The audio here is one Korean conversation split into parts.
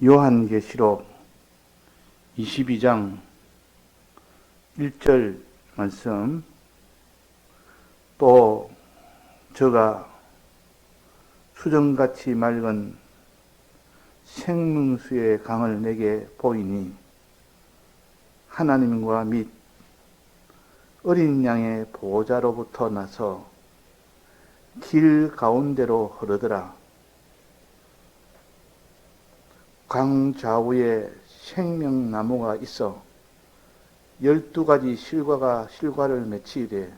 요한계시록 22장 1절 말씀, 또 저가 수정같이 맑은 생명수의 강을 내게 보이니 하나님과 및 어린 양의 보호자로부터 나서 길 가운데로 흐르더라. 강 좌우에 생명나무가 있어 12가지 실과를 맺히되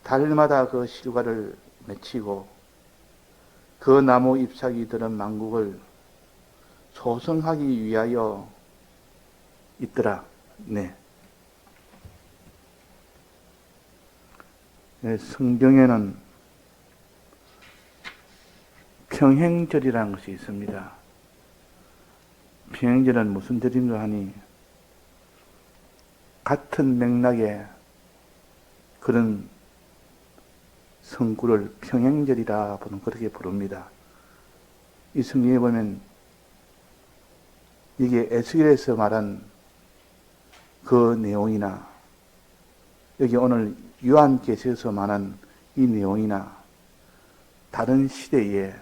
달마다 그 실과를 맺히고 그 나무 잎사귀들은 만국을 소성하기 위하여 있더라. 네. 성경에는 평행절이라는 것이 있습니다. 평행절은 무슨 절인가 하니 같은 맥락의 그런 성구를 평행절이라 그렇게 부릅니다. 이 성경에 보면 이게 에스겔에서 말한 그 내용이나 여기 오늘 요한계시에서 말한 이 내용이나 다른 시대에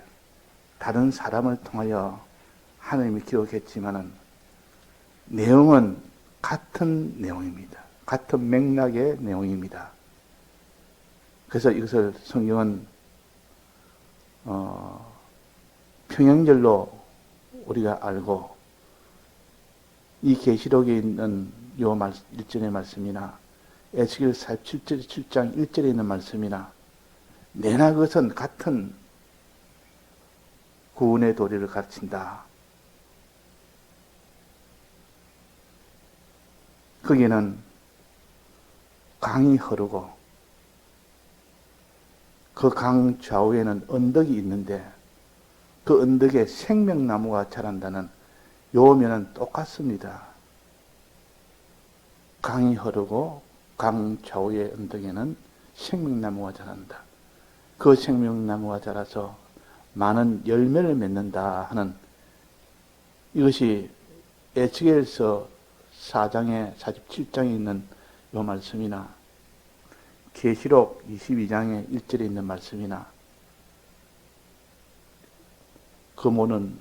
다른 사람을 통하여 하나님이 기록했지만은 내용은 같은 내용입니다. 같은 맥락의 내용입니다. 그래서 이것을 성경은 평행절로 우리가 알고 이 계시록에 있는 요 1절의 말씀이나 에스겔 47장 1절에 있는 말씀이나 내나 그것은 같은 구원의 도리를 가르친다. 거기는 강이 흐르고 그 강 좌우에는 언덕이 있는데 그 언덕에 생명나무가 자란다는 요면은 똑같습니다. 강이 흐르고 강 좌우의 언덕에는 생명나무가 자란다. 그 생명나무가 자라서 많은 열매를 맺는다 하는 이것이 에스겔서 4장에 47장에 있는 이 말씀이나 계시록 22장의 1절에 있는 말씀이나 그 모든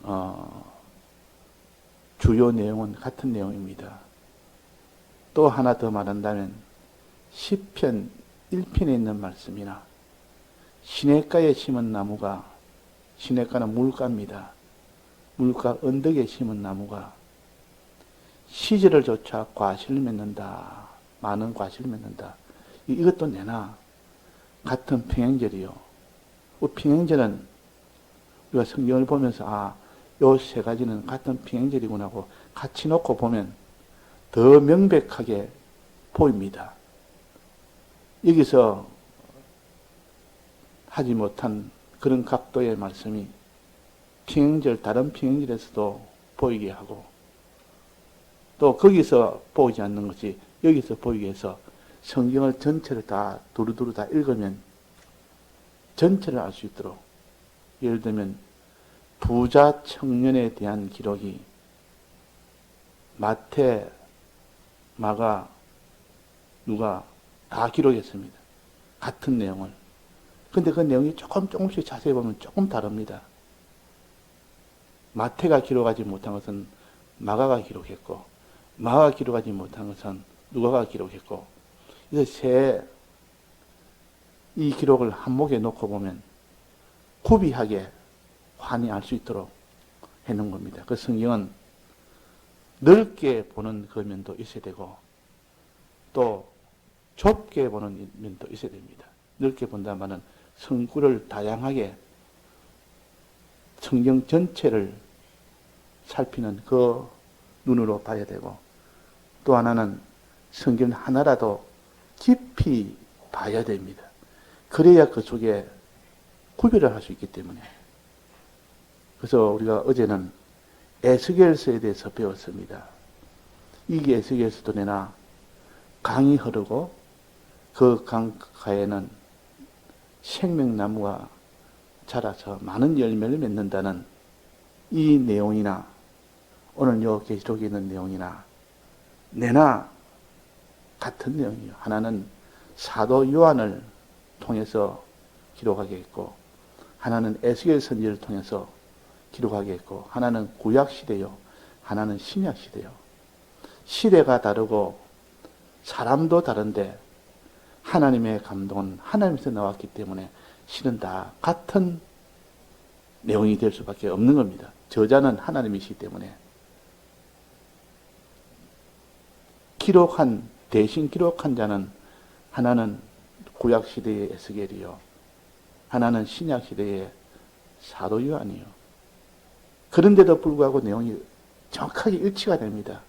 주요 내용은 같은 내용입니다. 또 하나 더 말한다면 시편 1편에 있는 말씀이나 시냇가에 심은 나무가 시냇가는 물가입니다. 물가 언덕에 심은 나무가 시절을 쫓아 과실을 맺는다. 많은 과실을 맺는다. 이것도 내나 같은 평행절이요. 평행절은 우리가 성경을 보면서 요 세 가지는 같은 평행절이구나 하고 같이 놓고 보면 더 명백하게 보입니다. 여기서 하지 못한 그런 각도의 말씀이 평행절, 다른 평행절에서도 보이게 하고 또 거기서 보이지 않는 것이 여기서 보이게 해서 성경을 전체를 다 두루두루 다 읽으면 전체를 알 수 있도록 예를 들면 부자 청년에 대한 기록이 마태, 마가, 누가 다 기록했습니다. 같은 내용을. 근데 그 내용이 조금씩 자세히 보면 조금 다릅니다. 마태가 기록하지 못한 것은 마가가 기록했고 마가가 기록하지 못한 것은 누가가 기록했고 이 기록을 한목에 놓고 보면 구비하게 환히 알 수 있도록 해놓은 겁니다. 그 성경은 넓게 보는 그 면도 있어야 되고 또 좁게 보는 면도 있어야 됩니다. 넓게 본다면은 성구를 다양하게 성경 전체를 살피는 그 눈으로 봐야 되고 또 하나는 성경 하나라도 깊이 봐야 됩니다. 그래야 그 속에 구별을 할 수 있기 때문에. 그래서 우리가 어제는 에스겔서에 대해서 배웠습니다. 이게 에스겔서도 내나 강이 흐르고 그 강가에는 생명나무가 자라서 많은 열매를 맺는다는 이 내용이나 오늘 요 계시록에 있는 내용이나 내나 같은 내용이에요. 하나는 사도 요한을 통해서 기록하게 했고, 하나는 에스겔 선지를 통해서 기록하게 했고, 하나는 구약 시대요, 하나는 신약 시대요. 시대가 다르고 사람도 다른데 하나님의 감동은 하나님에서 나왔기 때문에 실은 다 같은 내용이 될 수밖에 없는 겁니다. 저자는 하나님이시기 때문에. 대신 기록한 자는 하나는 구약 시대의 에스겔이요, 하나는 신약 시대의 사도 요한이요. 그런데도 불구하고 내용이 정확하게 일치가 됩니다.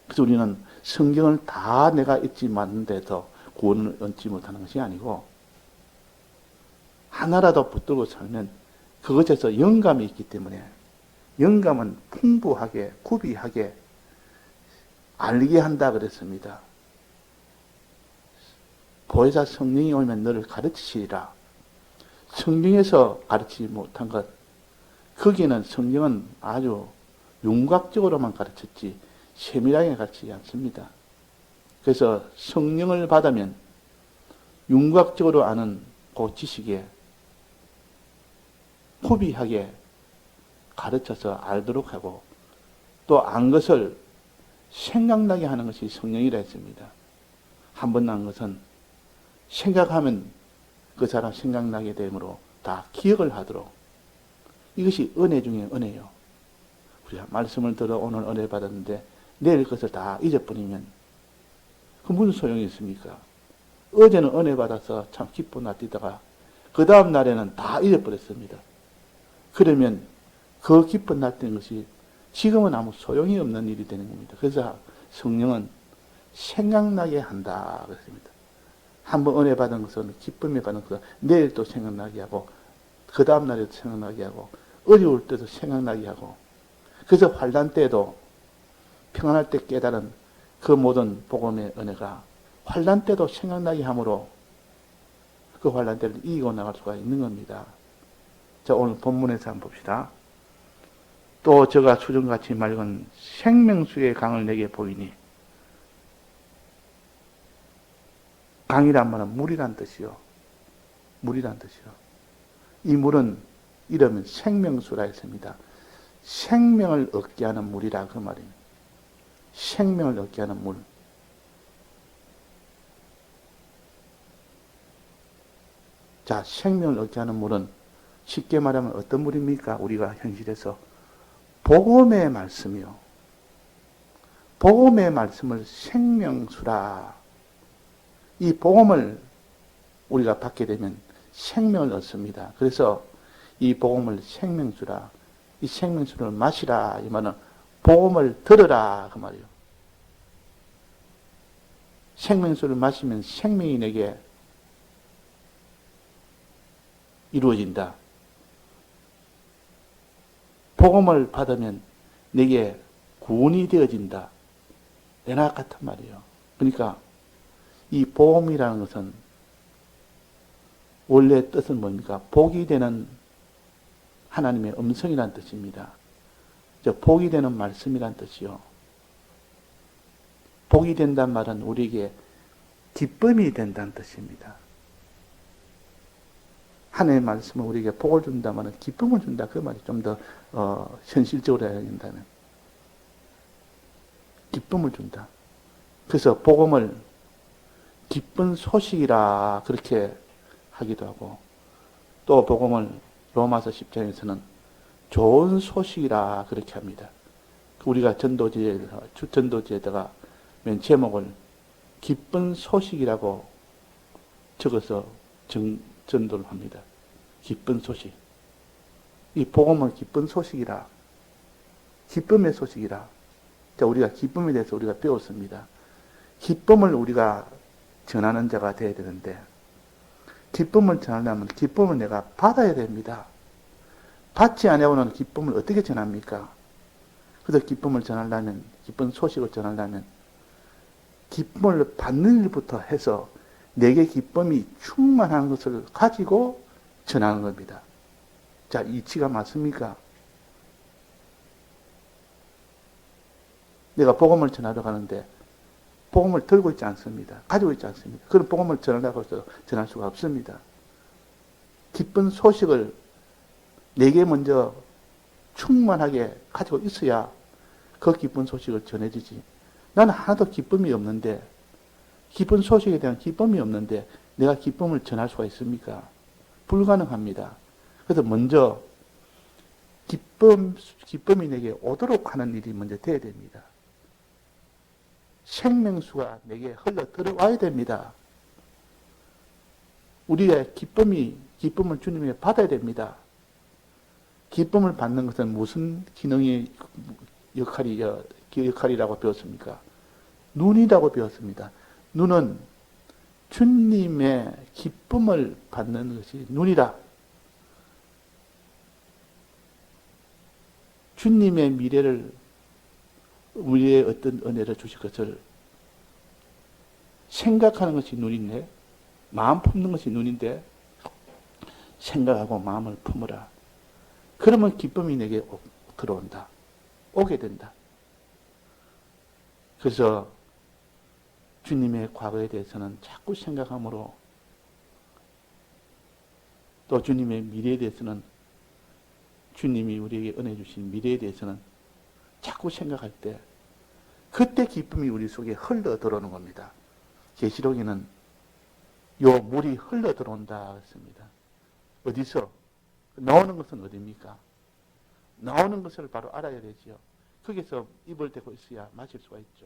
그래서 우리는 성경을 다 내가 읽지 않는데도 구원을 얻지 못하는 것이 아니고, 하나라도 붙들고 살면 그것에서 영감이 있기 때문에, 영감은 풍부하게 구비하게 알게 한다 그랬습니다. 보혜사 성령이 오면 너를 가르치시리라. 성경에서 가르치지 못한 것, 거기는 성경은 아주 윤곽적으로만 가르쳤지 세밀하게 가르치지 않습니다. 그래서 성령을 받으면 윤곽적으로 아는 그 지식에 구비하게 가르쳐서 알도록 하고, 또 안 것을 생각나게 하는 것이 성령이라 했습니다. 한 번 난 것은 생각하면 그 사람 생각나게 되므로 다 기억을 하도록. 이것이 은혜 중에 은혜요. 우리가 말씀을 들어 오늘 은혜 받았는데 내일 것을 다 잊어버리면 그 무슨 소용이 있습니까? 어제는 은혜 받아서 참 기뻐 놔뛰다가 그 다음 날에는 다 잊어버렸습니다. 그러면 그 기뻐 놔뛰는 것이 지금은 아무 소용이 없는 일이 되는 겁니다. 그래서 성령은 생각나게 한다 그랬습니다. 한번 은혜 받은 것은, 기쁨에 받은 것은 내일 또 생각나게 하고, 그 다음 날에도 생각나게 하고, 어려울 때도 생각나게 하고, 그래서 환난 때도 평안할 때 깨달은 그 모든 복음의 은혜가 환난 때도 생각나게 함으로 그 환난 때를 이기고 나갈 수가 있는 겁니다. 자, 오늘 본문에서 한번 봅시다. 또 저가 수정같이 맑은 생명수의 강을 내게 보이니, 강이란 말은 물이란 뜻이요. 물이란 뜻이요. 이 물은 이름은 생명수라 했습니다. 생명을 얻게 하는 물이라 그 말입니다. 생명을 얻게 하는 물. 자, 생명을 얻게 하는 물은 쉽게 말하면 어떤 물입니까? 우리가 현실에서 복음의 말씀이요. 복음의 말씀을 생명수라. 이 복음을 우리가 받게 되면 생명을 얻습니다. 그래서 이 복음을 생명수라. 이 생명수를 마시라. 이 말은 복음을 들으라. 그 말이요. 생명수를 마시면 생명이 내게 이루어진다. 복음을 받으면 내게 구원이 되어진다. 내나 같은 말이에요. 그러니까 이 복음이라는 것은 원래 뜻은 뭡니까? 복이 되는 하나님의 음성이라는 뜻입니다. 복이 되는 말씀이라는 뜻이요. 복이 된다는 말은 우리에게 기쁨이 된다는 뜻입니다. 하나님의 말씀은 우리에게 복을 준다면 기쁨을 준다. 그 말이 좀 더 현실적으로 해야 된다면 기쁨을 준다. 그래서 복음을 기쁜 소식이라 그렇게 하기도 하고, 또 복음을 로마서 10장에서는 좋은 소식이라 그렇게 합니다. 우리가 전도지에다가 맨 제목을 기쁜 소식이라고 적어서 전도를 합니다. 기쁜 소식. 이 복음은 기쁜 소식이라, 기쁨의 소식이라. 자, 우리가 기쁨에 대해서 우리가 배웠습니다. 기쁨을 우리가 전하는 자가 되어야 되는데, 기쁨을 전하려면 기쁨을 내가 받아야 됩니다. 받지 않으면 기쁨을 어떻게 전합니까? 그래서 기쁨을 전하려면, 기쁜 소식을 전하려면 기쁨을 받는 일부터 해서 내게 기쁨이 충만한 것을 가지고 전하는 겁니다. 자, 이치가 맞습니까? 내가 복음을 전하러 가는데 복음을 들고 있지 않습니다. 가지고 있지 않습니다. 그런 복음을 전하려고 해서 전할 수가 없습니다. 기쁜 소식을 내게 먼저 충만하게 가지고 있어야 그 기쁜 소식을 전해주지. 나는 하나도 기쁨이 없는데, 기쁜 소식에 대한 기쁨이 없는데 내가 기쁨을 전할 수가 있습니까? 불가능합니다. 그래서 먼저 기쁨이 내게 오도록 하는 일이 먼저 돼야 됩니다. 생명수가 내게 흘러 들어와야 됩니다. 우리의 기쁨을 주님에게 받아야 됩니다. 기쁨을 받는 것은 무슨 기능의 역할이라고 배웠습니까? 눈이라고 배웠습니다. 눈은 주님의 기쁨을 받는 것이 눈이라. 주님의 미래를, 우리의 어떤 은혜를 주실 것을 생각하는 것이 눈인데, 마음 품는 것이 눈인데, 생각하고 마음을 품으라. 그러면 기쁨이 내게 들어온다. 오게 된다. 그래서 주님의 과거에 대해서는 자꾸 생각함으로, 또 주님의 미래에 대해서는, 주님이 우리에게 은혜 주신 미래에 대해서는 자꾸 생각할 때 그때 기쁨이 우리 속에 흘러 들어오는 겁니다. 계시록에는 요 물이 흘러 들어온다 했습니다. 어디서? 나오는 것은 어디입니까? 나오는 것을 바로 알아야 되지요. 거기서 입을 대고 있어야 마실 수가 있죠.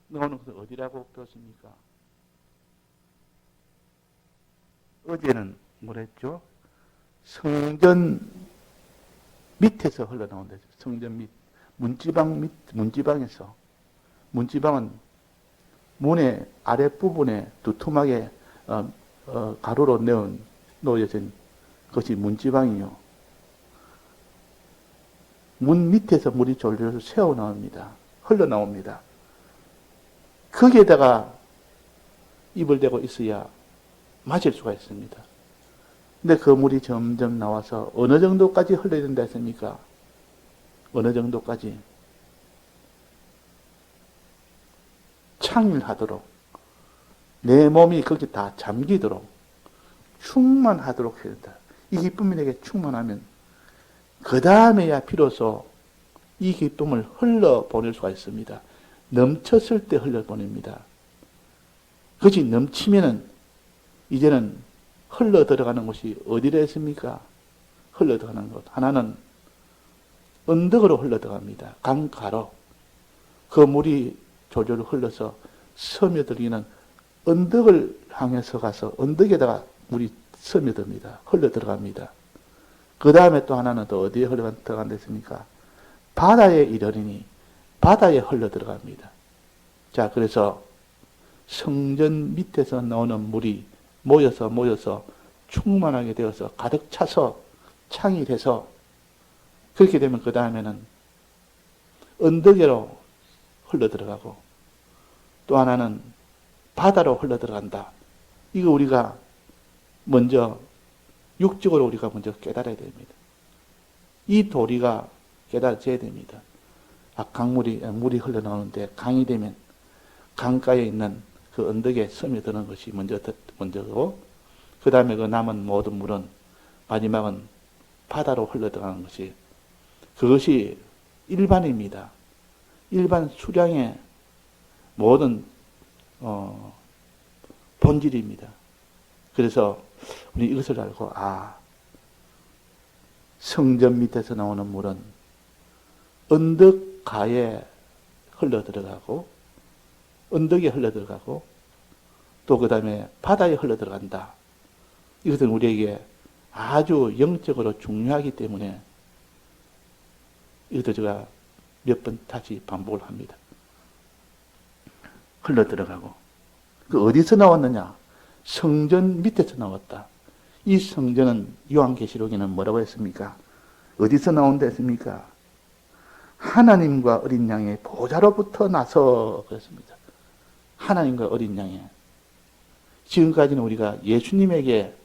나오는 것은 어디라고 배웠습니까? 어제는 뭐랬죠? 성전 밑에서 흘러나온다. 성전 밑, 문지방에서. 문지방은 문의 아랫부분에 두툼하게 가로로 놓여진 것이 문지방이요. 문 밑에서 물이 졸졸 새어나옵니다. 흘러나옵니다. 거기에다가 입을 대고 있어야 마실 수가 있습니다. 근데 그 물이 점점 나와서 어느 정도까지 흘러야 된다 했습니까? 어느 정도까지? 창일하도록, 내 몸이 거기 다 잠기도록, 충만하도록 해야 된다. 이 기쁨이 내게 충만하면 그 다음에야 비로소 이 기쁨을 흘러보낼 수가 있습니다. 넘쳤을 때 흘려보냅니다. 그것이 넘치면은 이제는 흘러 들어가는 곳이 어디라 했습니까? 흘러 들어가는 곳. 하나는 언덕으로 흘러 들어갑니다. 강가로. 그 물이 졸졸 흘러서 스며들기는 언덕을 향해서 가서 언덕에다가 물이 스며듭니다. 흘러 들어갑니다. 그 다음에 또 하나는 또 어디에 흘러 들어간다 했습니까? 바다에 이르리니 바다에 흘러 들어갑니다. 자, 그래서 성전 밑에서 나오는 물이 모여서 충만하게 되어서 가득 차서 창일해서 그렇게 되면 그 다음에는 언덕으로 흘러 들어가고 또 하나는 바다로 흘러 들어간다. 이거 우리가 먼저 육적으로 우리가 먼저 깨달아야 됩니다. 이 도리가 깨달아져야 됩니다. 물이 흘러나오는데 강이 되면 강가에 있는 그 언덕에 스며드는 것이 먼저고, 그 다음에 그 남은 모든 물은 마지막은 바다로 흘러들어가는 것이, 그것이 일반입니다. 일반 수량의 모든 본질입니다. 그래서 우리 이것을 알고, 성전 밑에서 나오는 물은 언덕가에 흘러들어가고 언덕에 흘러들어가고 또 그 다음에 바다에 흘러들어간다. 이것은 우리에게 아주 영적으로 중요하기 때문에 이것도 제가 몇 번 다시 반복을 합니다. 흘러들어가고. 그 어디서 나왔느냐? 성전 밑에서 나왔다. 이 성전은 요한계시록에는 뭐라고 했습니까? 어디서 나온다 했습니까? 하나님과 어린 양의 보좌로부터 나서 그랬습니다. 하나님과 어린 양의. 지금까지는 우리가 예수님에게,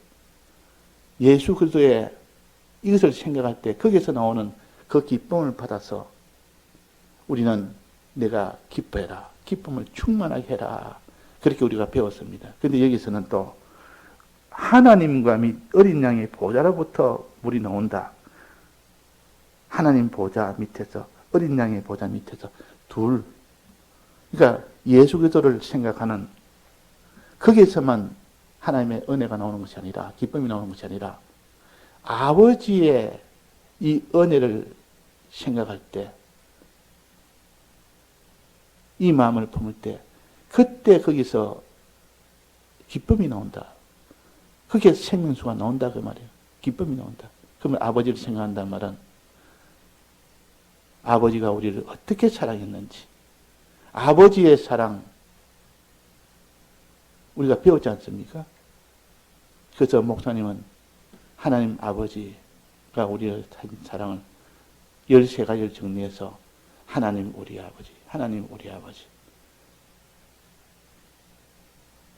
예수 그리스도의 이것을 생각할 때 거기서 나오는 그 기쁨을 받아서 우리는 내가 기뻐해라. 기쁨을 충만하게 해라. 그렇게 우리가 배웠습니다. 근데 여기서는 또 하나님과 및 어린 양의 보좌로부터 물이 나온다. 하나님 보좌 밑에서 어린 양의 보좌 밑에서 둘. 그러니까 예수 그리스도를 생각하는 거기에서만 하나님의 은혜가 나오는 것이 아니라 기쁨이 나오는 것이 아니라 아버지의 이 은혜를 생각할 때 이 마음을 품을 때 그때 거기서 기쁨이 나온다. 그게 생명수가 나온다 그 말이에요. 기쁨이 나온다. 그러면 아버지를 생각한다는 말은 아버지가 우리를 어떻게 사랑했는지 아버지의 사랑 우리가 배웠지 않습니까? 그래서 목사님은 하나님 아버지가 우리의 사랑을 13가지를 정리해서 하나님 우리 아버지, 하나님 우리 아버지,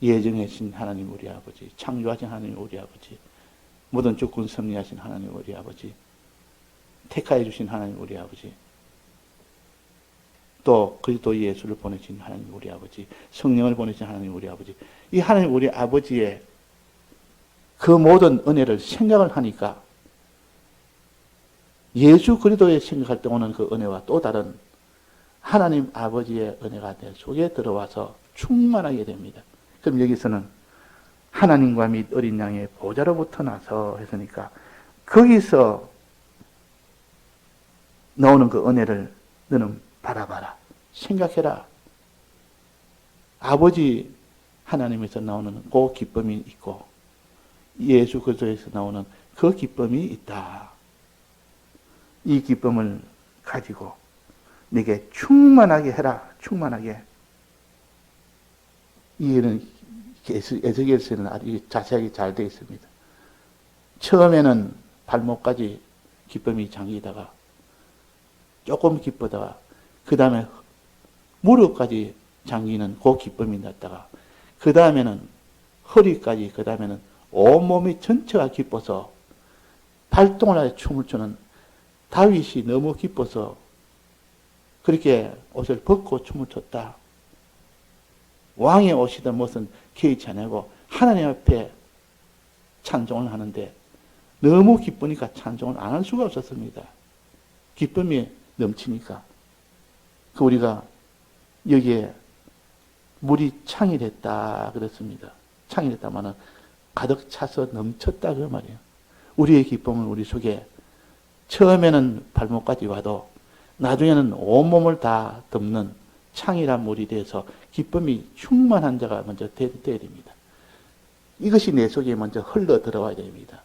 예정하신 하나님 우리 아버지, 창조하신 하나님 우리 아버지, 모든 주권 섭리하신 하나님 우리 아버지, 택하여 주신 하나님 우리 아버지, 또 그리스도 예수를 보내신 하나님 우리 아버지, 성령을 보내신 하나님 우리 아버지, 이 하나님 우리 아버지의 그 모든 은혜를 생각을 하니까 예수 그리스도의 생각할 때 오는 그 은혜와 또 다른 하나님 아버지의 은혜가 내 속에 들어와서 충만하게 됩니다. 그럼 여기서는 하나님과 및 어린 양의 보좌로부터 나서 했으니까 거기서 나오는 그 은혜를 너는 바라봐라. 생각해라. 아버지 하나님에서 나오는 그 기쁨이 있고 예수 그리스도에서 나오는 그 기쁨이 있다. 이 기쁨을 가지고 내게 충만하게 해라. 충만하게. 이해는 에스겔서는 아주 자세하게 잘 되어 있습니다. 처음에는 발목까지 기쁨이 잠기다가 조금 기쁘다가 그 다음에 무릎까지 잠기는 그 기쁨이 났다가 그 다음에는 허리까지 그 다음에는 온몸이 전체가 기뻐서 발동을 하여 춤을 추는 다윗이 너무 기뻐서 그렇게 옷을 벗고 춤을 췄다. 왕의 옷이든 무슨 개의치 않고 하나님 앞에 찬송을 하는데 너무 기쁘니까 찬송을 안 할 수가 없었습니다. 기쁨이 넘치니까. 그 우리가 여기에 물이 창일했다 그랬습니다. 창일했다마는 가득 차서 넘쳤다 그 말이에요. 우리의 기쁨은 우리 속에 처음에는 발목까지 와도 나중에는 온몸을 다 덮는 창이란 물이 돼서 기쁨이 충만한 자가 먼저 돼야 됩니다. 이것이 내 속에 먼저 흘러 들어와야 됩니다.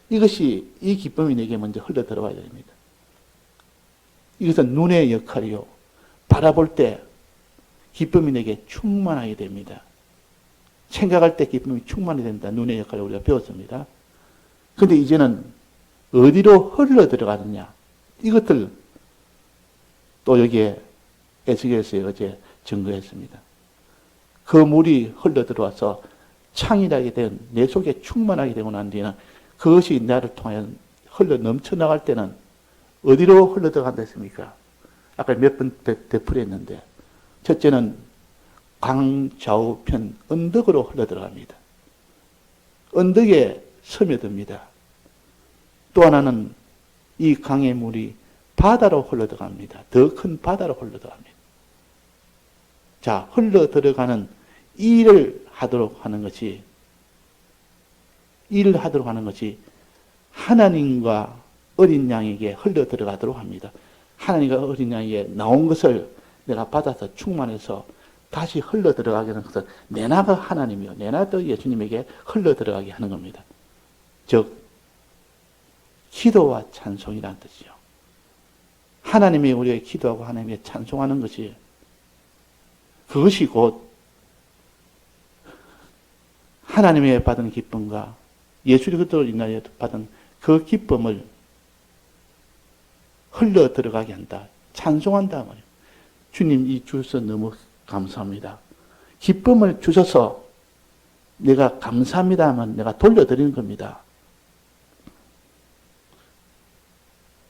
이 기쁨이 내게 먼저 흘러 들어와야 됩니다. 이것은 눈의 역할이요. 바라볼 때 기쁨이 내게 충만하게 됩니다. 생각할 때 기쁨이 충만히 됩니다. 눈의 역할을 우리가 배웠습니다. 그런데 이제는 어디로 흘러 들어가느냐. 이것들 또 여기에 에스겔서에 어제 증거했습니다. 그 물이 흘러 들어와서 창이라게 된 내 속에 충만하게 되고 난 뒤에는 그것이 나를 통하여 흘러 넘쳐나갈 때는 어디로 흘러 들어간다 했습니까? 아까 몇 번 되풀이했는데 첫째는 강좌우편 언덕으로 흘러 들어갑니다. 언덕에 스며듭니다. 또 하나는 이 강의 물이 바다로 흘러 들어갑니다. 더 큰 바다로 흘러 들어갑니다. 자, 흘러 들어가는 일을 하도록 하는 것이 하나님과 어린 양에게 흘러 들어가도록 합니다. 하나님과 어린 양에게 나온 것을 내가 받아서 충만해서 다시 흘러 들어가게 하는 것은 내나가 하나님이요. 내나도 예수님에게 흘러 들어가게 하는 겁니다. 즉, 기도와 찬송이라는 뜻이요. 하나님이 우리에게 기도하고 하나님에게 찬송하는 것이 그것이 곧 하나님의 받은 기쁨과 예수 그리스도를 인하여 받은 그 기쁨을 흘러 들어가게 한다. 찬송한다 말이에요. 주님 이 주셔서 너무 감사합니다. 기쁨을 주셔서 내가 감사합니다 하면 내가 돌려드리는 겁니다.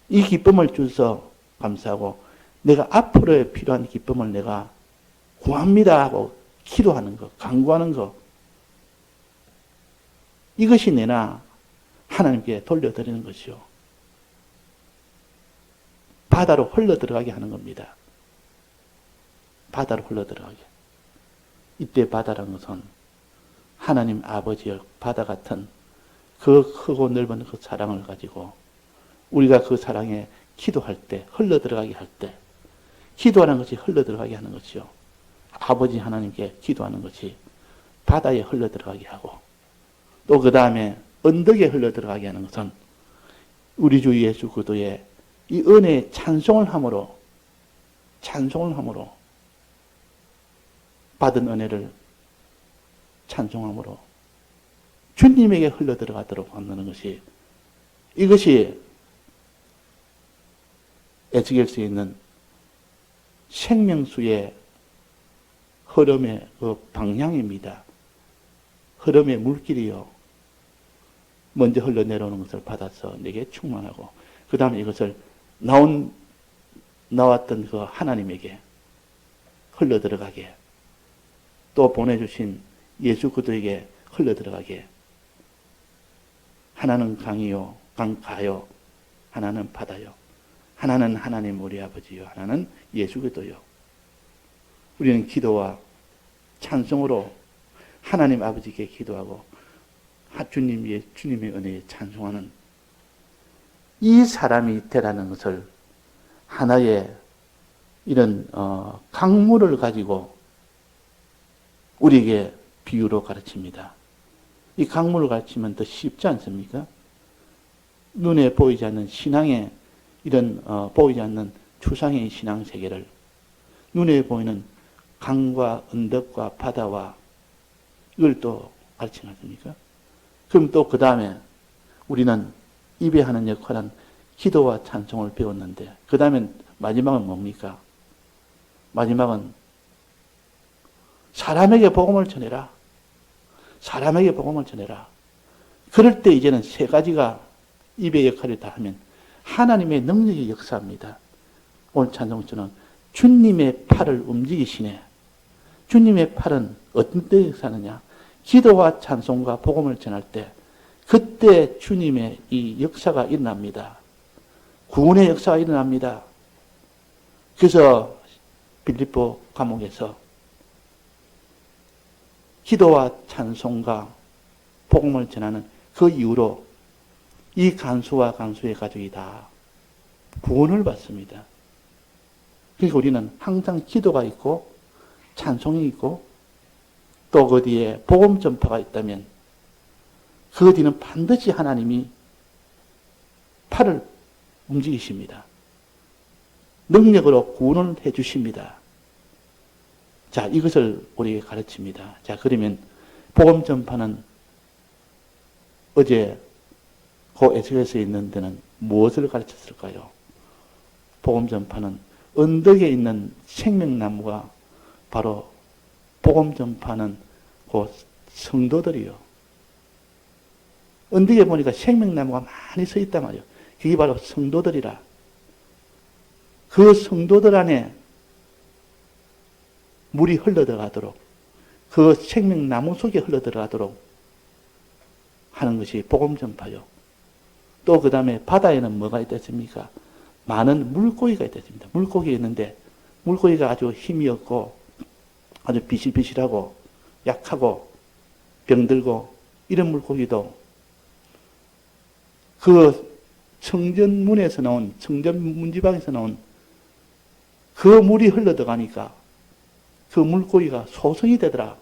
이 기쁨을 주셔서 감사하고 내가 앞으로의 필요한 기쁨을 내가 구합니다 하고 기도하는 것, 간구하는 것. 이것이 내나 하나님께 돌려드리는 것이요. 바다로 흘러들어가게 하는 겁니다. 바다로 흘러들어가게. 이때 바다라는 것은 하나님 아버지의 바다 같은 그 크고 넓은 그 사랑을 가지고 우리가 그 사랑에 기도할 때, 흘러들어가게 할 때, 기도하는 것이 흘러들어가게 하는 것이요. 아버지 하나님께 기도하는 것이 바다에 흘러들어가게 하고, 또 그 다음에 언덕에 흘러들어가게 하는 것은 우리 주 예수 그리스도의 이 은혜의 찬송을 함으로 받은 은혜를 찬송함으로 주님에게 흘러들어가도록 만드는 것이, 이것이 에스겔서에 있는 생명수의 흐름의 그 방향입니다. 흐름의 물길이요. 먼저 흘러내려오는 것을 받아서 내게 충만하고, 그 다음에 이것을 나왔던 그 하나님에게 흘러들어가게, 또 보내주신 예수 그리스도에게 흘러들어가게. 하나는 강이요, 강가요, 하나는 바다요, 하나는 하나님 우리 아버지요, 하나는 예수 그리스도요. 우리는 기도와 찬송으로 하나님 아버지께 기도하고 주님의 은혜에 찬송하는 이 사람이 되라는 것을 하나의 이런 강물을 가지고 우리에게 비유로 가르칩니다. 이 강물을 가르치면 더 쉽지 않습니까? 눈에 보이지 않는 신앙의 이런 보이지 않는 추상의 신앙 세계를 눈에 보이는 강과 언덕과 바다와 이걸 또 가르치지 않습니까? 그럼 또 그 다음에 우리는 입에 하는 역할은 기도와 찬송을 배웠는데, 그 다음엔 마지막은 뭡니까? 마지막은 사람에게 복음을 전해라. 사람에게 복음을 전해라. 그럴 때 이제는 세 가지가 입의 역할을 다 하면 하나님의 능력이 역사합니다. 오늘 찬송처럼 주님의 팔을 움직이시네. 주님의 팔은 어떤 때 역사하느냐? 기도와 찬송과 복음을 전할 때 그때 주님의 이 역사가 일어납니다. 구원의 역사가 일어납니다. 그래서 빌립보 감옥에서 기도와 찬송과 복음을 전하는 그 이후로 이 간수와 간수의 가족이 다 구원을 받습니다. 그러니까 우리는 항상 기도가 있고 찬송이 있고 또 그 뒤에 복음 전파가 있다면 그 뒤는 반드시 하나님이 팔을 움직이십니다. 능력으로 구원을 해 주십니다. 자, 이것을 우리에게 가르칩니다. 자, 그러면 복음 전파는 어제 그 에스겔서에 있는 데는 무엇을 가르쳤을까요? 복음 전파는 언덕에 있는 생명나무가 바로 복음 전파는 그 성도들이요. 언덕에 보니까 생명나무가 많이 서 있단 말이에요. 그게 바로 성도들이라. 그 성도들 안에 물이 흘러들어가도록, 그 생명나무 속에 흘러들어가도록 하는 것이 복음 전파요. 또 그 다음에 바다에는 뭐가 있겠습니까? 많은 물고기가 있겠습니다. 물고기가 있는데 물고기가 아주 힘이 없고 아주 비실비실하고 약하고 병들고 이런 물고기도 그 성전문에서 나온, 성전 문지방에서 나온 그 물이 흘러들어가니까 그 물고기가 소성이 되더라.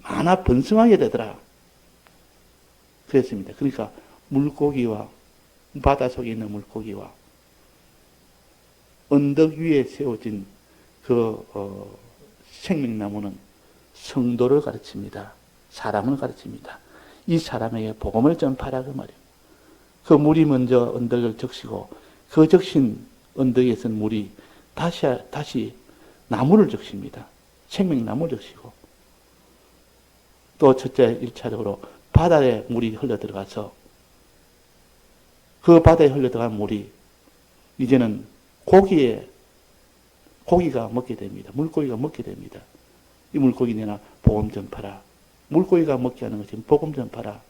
많아 번성하게 되더라. 그랬습니다. 그러니까 물고기와 바다 속에 있는 물고기와 언덕 위에 세워진 그 생명나무는 성도를 가르칩니다. 사람을 가르칩니다. 이 사람에게 복음을 전파라 그 말이에요. 그 물이 먼저 언덕을 적시고 그 적신 언덕에서 물이 다시 나무를 적십니다. 생명나무를 적시고 또 첫째 1차적으로 바다에 물이 흘러들어가서 그 바다에 흘러들어간 물이 이제는 고기의 고기가 먹게 됩니다. 물고기가 먹게 됩니다. 이 물고기 내나 복음 전파라. 물고기가 먹게 하는 것이 복음 전파라.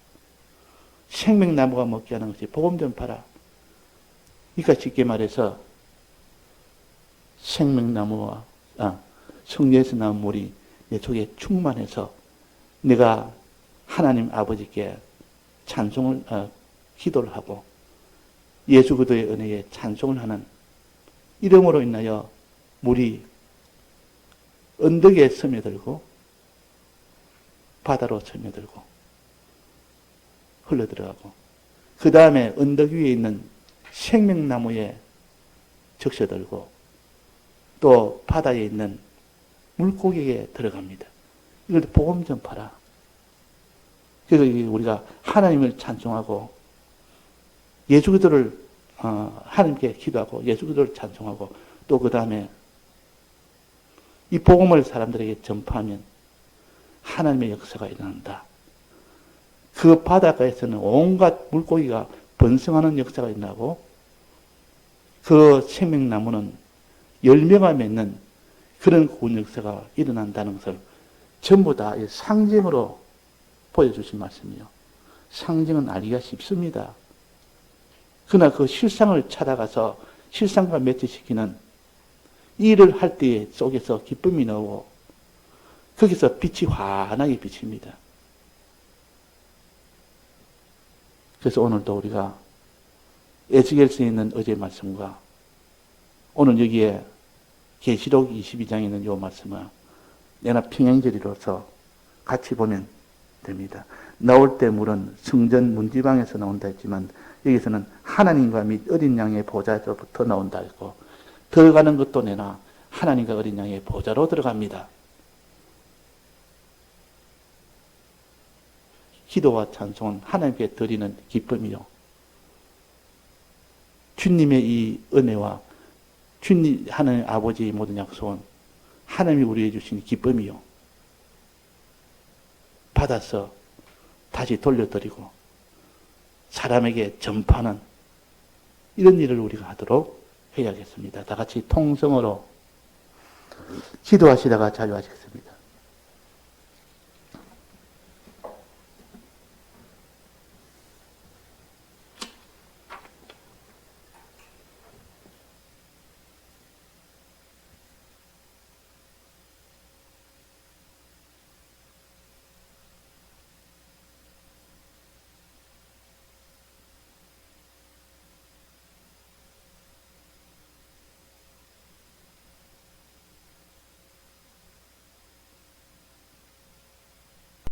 생명나무가 먹게 하는 것이 복음 전파라. 그러니까 쉽게 말해서 생명나무와 성령에서 나온 물이 내 속에 충만해서 내가 하나님 아버지께 찬송을 기도를 하고 예수 그리스도의 은혜에 찬송을 하는 이름으로 인하여 물이 언덕에 스며들고 바다로 스며들고 흘러들어가고 그 다음에 언덕 위에 있는 생명나무에 적셔들고 또 바다에 있는 물고기에 들어갑니다. 이걸 복음 전파라. 그래서 우리가 하나님을 찬송하고 예수 그리스도를 하나님께 기도하고 예수 그리스도를 찬송하고 또 그 다음에 이 복음을 사람들에게 전파하면 하나님의 역사가 일어난다. 그 바닷가에서는 온갖 물고기가 번성하는 역사가 일어나고 그 생명나무는 열매가 맺는 그런 구원 역사가 일어난다는 것을 전부 다 상징으로 보여주신 말씀이요. 상징은 알기가 쉽습니다. 그러나 그 실상을 찾아가서 실상과 매치시키는 일을 할 때 속에서 기쁨이 나오고 거기서 빛이 환하게 비칩니다. 그래서 오늘도 우리가 에스겔서에 있는 어제의 말씀과 오늘 여기에 계시록 22장에 있는 이 말씀은 내나 평행절이로서 같이 보면 됩니다. 나올 때 물은 성전 문지방에서 나온다 했지만 여기서는 하나님과 및 어린 양의 보좌로부터 나온다 했고 들어가는 것도 내나 하나님과 어린 양의 보좌로 들어갑니다. 기도와 찬송은 하나님께 드리는 기쁨이요. 주님의 이 은혜와 주님 하나님 아버지의 모든 약속은 하나님이 우리에게 주신 기쁨이요. 받아서 다시 돌려드리고 사람에게 전파하는 이런 일을 우리가 하도록 해야겠습니다. 다 같이 통성으로 기도하시다가 자유하시겠습니다.